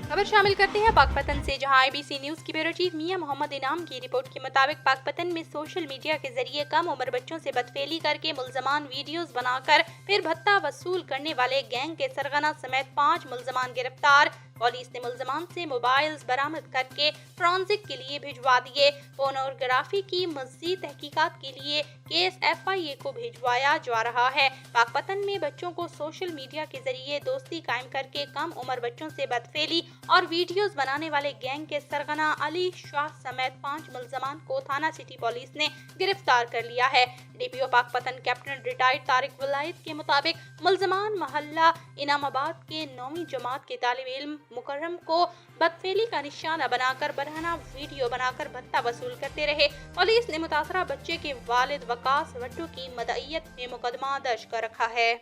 खबर शामिल करते हैं पाकपतन से, जहां IBC न्यूज की ब्यूरो चीफ मियां मोहम्मद इनाम की रिपोर्ट के मुताबिक पाकपतन में सोशल मीडिया के जरिए कम उम्र बच्चों से बदफेली करके मुलजमान वीडियोस बनाकर फिर भत्ता वसूल करने वाले गैंग के सरगना समेत 5 मुलजमान गिरफ्तार। पुलिस ने मुलजमान से मोबाइल्स बरामद करके फोरेंसिक के लिए भिजवा दिए। पोर्नोग्राफी की मज़ीद तहकीकात के लिए केस FIA को भिजवाया जा रहा है। पाकपतन में बच्चों को सोशल मीडिया के जरिए दोस्ती कायम करके कम उम्र बच्चों से बदफेली और वीडियोस बनाने वाले गैंग के सरगना अली शाह समेत 5 मुलजमान को थाना सिटी पुलिस ने गिरफ्तार कर लिया है। DPO Pakpattan captain retired Tariq Wilayat के मुताबिक मुलजमान मोहल्ला इनामाबाद के 9वीं जमात के तालिब इल्म मुकर्रम को बदफेली का निशाना बनाकर बरहना वीडियो बनाकर भत्ता वसूल करते रहे। पुलिस ने मुतासरा बच्चे के वालिद वकास वट्टू की मदईयत में मुकदमा दर्ज कर रखा है।